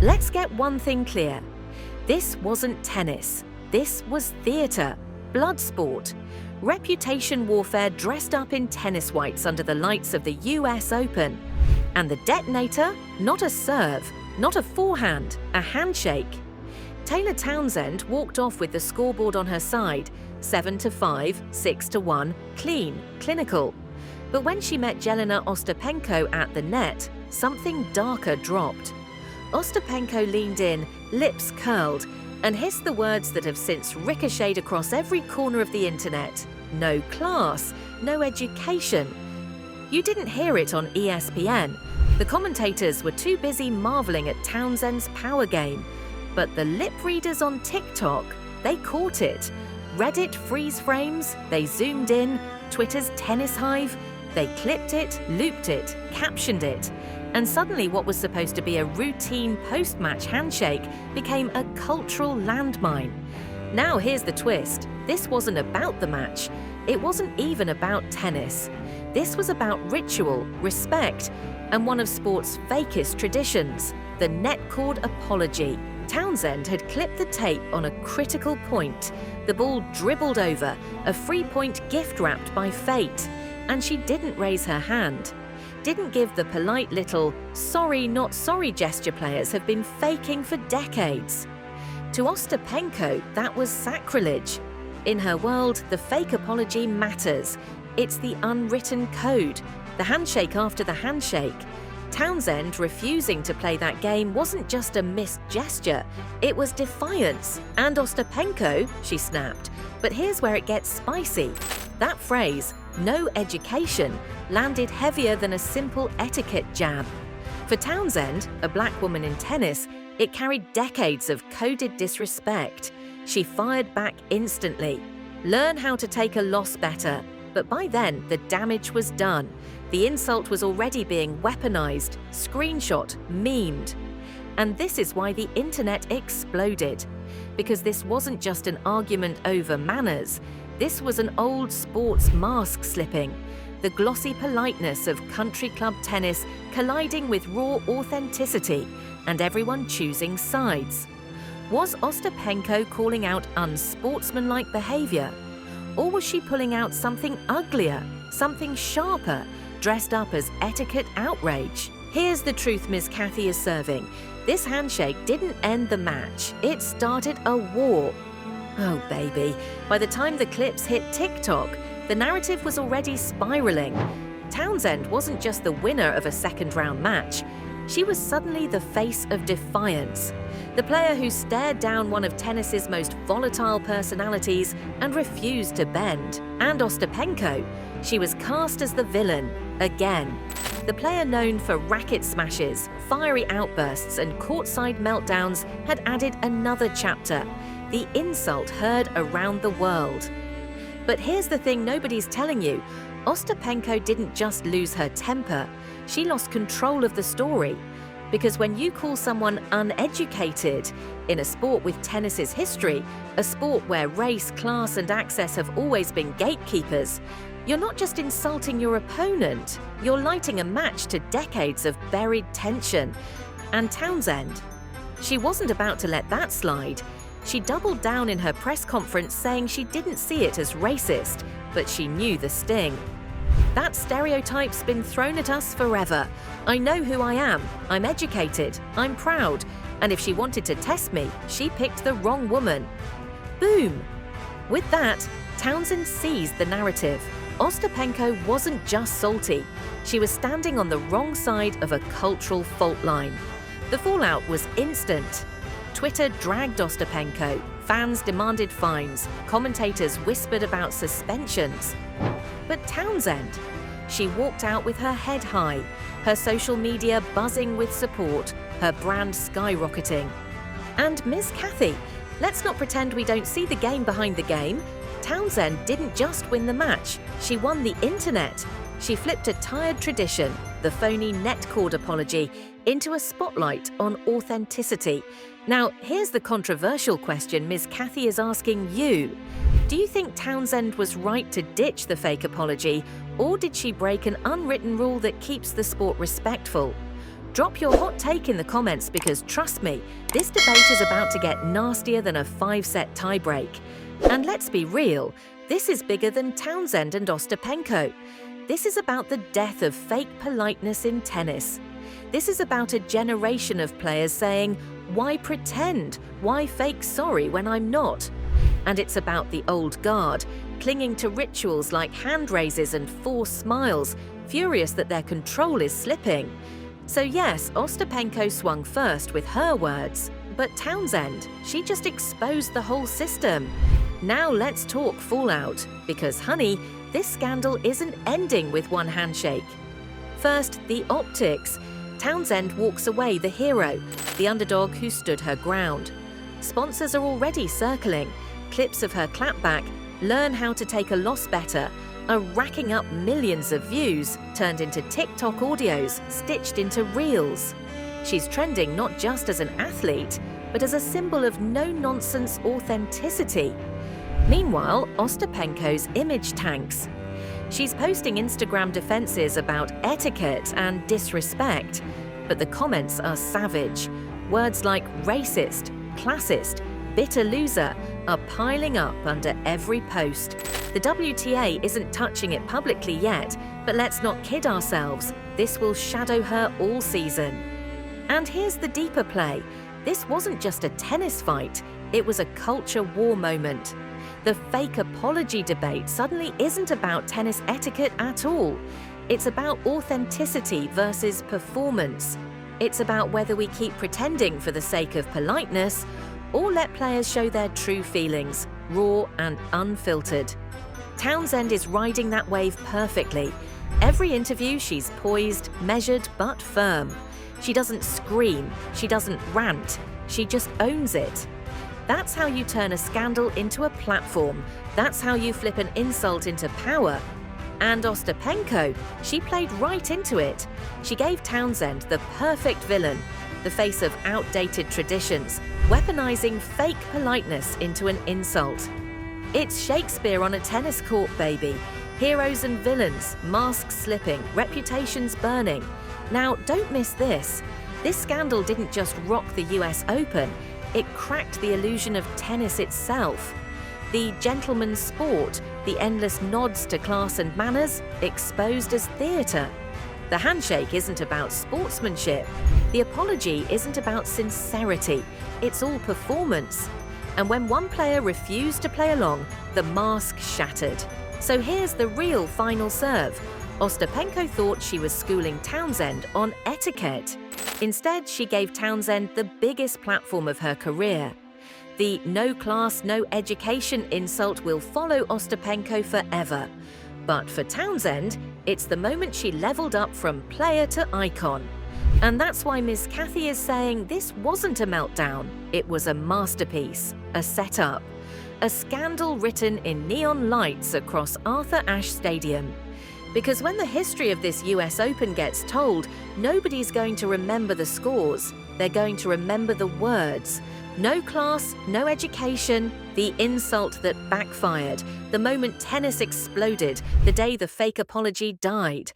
Let's get one thing clear. This wasn't tennis. This was theatre, blood sport, reputation warfare dressed up in tennis whites under the lights of the US Open. And the detonator? Not a serve, not a forehand, a handshake. Taylor Townsend walked off with the scoreboard on her side, 7-5, 6-1, clean, clinical. But when she met Jelena Ostapenko at the net, something darker dropped. Ostapenko leaned in, lips curled, and hissed the words that have since ricocheted across every corner of the internet. No class, no education. You didn't hear it on ESPN. The commentators were too busy marveling at Townsend's power game. But the lip readers on TikTok, they caught it. Reddit freeze frames, they zoomed in, Twitter's tennis hive, they clipped it, looped it, captioned it. And suddenly what was supposed to be a routine post-match handshake became a cultural landmine. Now here's the twist. This wasn't about the match. It wasn't even about tennis. This was about ritual, respect, and one of sport's fakest traditions, the net cord apology. Townsend had clipped the tape on a critical point. The ball dribbled over, a free point gift-wrapped by fate. And she didn't raise her hand. Didn't give the polite little sorry, not sorry gesture players have been faking for decades. To Ostapenko, that was sacrilege. In her world, the fake apology matters. It's the unwritten code, the handshake after the handshake. Townsend refusing to play that game wasn't just a missed gesture, it was defiance. And Ostapenko, she snapped. But here's where it gets spicy. That phrase, no education, landed heavier than a simple etiquette jab. For Townsend, a black woman in tennis, it carried decades of coded disrespect. She fired back instantly. Learn how to take a loss better. But by then, the damage was done. The insult was already being weaponized, screenshot, memed. And this is why the internet exploded. Because this wasn't just an argument over manners. This was an old sports mask slipping. The glossy politeness of country club tennis colliding with raw authenticity, and everyone choosing sides. Was Ostapenko calling out unsportsmanlike behavior? Or was she pulling out something uglier, something sharper, dressed up as etiquette outrage? Here's the truth Ms. Cathy is serving. This handshake didn't end the match. It started a war. Oh, baby. By the time the clips hit TikTok, the narrative was already spiraling. Townsend wasn't just the winner of a second-round match. She was suddenly the face of defiance. The player who stared down one of tennis's most volatile personalities and refused to bend. And Ostapenko, she was cast as the villain, again. The player known for racket smashes, fiery outbursts, and courtside meltdowns had added another chapter. The insult heard around the world. But here's the thing nobody's telling you. Ostapenko didn't just lose her temper, she lost control of the story. Because when you call someone uneducated, in a sport with tennis's history, a sport where race, class, and access have always been gatekeepers, you're not just insulting your opponent, you're lighting a match to decades of buried tension. And Townsend, she wasn't about to let that slide. She doubled down in her press conference saying she didn't see it as racist, but she knew the sting. That stereotype's been thrown at us forever. I know who I am, I'm educated, I'm proud, and if she wanted to test me, she picked the wrong woman. Boom! With that, Townsend seized the narrative. Ostapenko wasn't just salty, she was standing on the wrong side of a cultural fault line. The fallout was instant. Twitter dragged Ostapenko, fans demanded fines, commentators whispered about suspensions. But Townsend, she walked out with her head high, her social media buzzing with support, her brand skyrocketing. And Ms. Cathy, let's not pretend we don't see the game behind the game. Townsend didn't just win the match, she won the internet. She flipped a tired tradition, the phony net cord apology, into a spotlight on authenticity. Now, here's the controversial question Ms. Cathy is asking you. Do you think Townsend was right to ditch the fake apology, or did she break an unwritten rule that keeps the sport respectful? Drop your hot take in the comments because, trust me, this debate is about to get nastier than a 5-set tiebreak. And let's be real, this is bigger than Townsend and Ostapenko. This is about the death of fake politeness in tennis. This is about a generation of players saying, "Why pretend? Why fake sorry when I'm not?" And it's about the old guard, clinging to rituals like hand raises and forced smiles, furious that their control is slipping. So yes, Ostapenko swung first with her words, but Townsend, she just exposed the whole system. Now let's talk fallout, because honey, this scandal isn't ending with one handshake. First, the optics. Townsend walks away the hero, the underdog who stood her ground. Sponsors are already circling. Clips of her clapback, "Learn how to take a loss better," are racking up millions of views, turned into TikTok audios, stitched into reels. She's trending not just as an athlete, but as a symbol of no-nonsense authenticity. Meanwhile, Ostapenko's image tanks. She's posting Instagram defenses about etiquette and disrespect, but the comments are savage. Words like racist, classist, bitter loser are piling up under every post. The WTA isn't touching it publicly yet, but let's not kid ourselves, this will shadow her all season. And here's the deeper play. This wasn't just a tennis fight, it was a culture war moment. The fake apology debate suddenly isn't about tennis etiquette at all. It's about authenticity versus performance. It's about whether we keep pretending for the sake of politeness or let players show their true feelings, raw and unfiltered. Townsend is riding that wave perfectly. Every interview she's poised, measured but firm. She doesn't scream, she doesn't rant, she just owns it. That's how you turn a scandal into a platform. That's how you flip an insult into power. And Ostapenko, she played right into it. She gave Townsend the perfect villain, the face of outdated traditions, weaponizing fake politeness into an insult. It's Shakespeare on a tennis court, baby. Heroes and villains, masks slipping, reputations burning. Now, don't miss this. This scandal didn't just rock the US Open, it cracked the illusion of tennis itself. The gentleman's sport, the endless nods to class and manners, exposed as theatre. The handshake isn't about sportsmanship. The apology isn't about sincerity. It's all performance. And when one player refused to play along, the mask shattered. So here's the real final serve. Ostapenko thought she was schooling Townsend on etiquette. Instead, she gave Townsend the biggest platform of her career. The "no class, no education" insult will follow Ostapenko forever. But for Townsend, it's the moment she leveled up from player to icon. And that's why Ms. Cathy is saying this wasn't a meltdown, it was a masterpiece, a setup. A scandal written in neon lights across Arthur Ashe Stadium. Because when the history of this US Open gets told, nobody's going to remember the scores. They're going to remember the words. No class, no education, the insult that backfired, the moment tennis exploded, the day the fake apology died.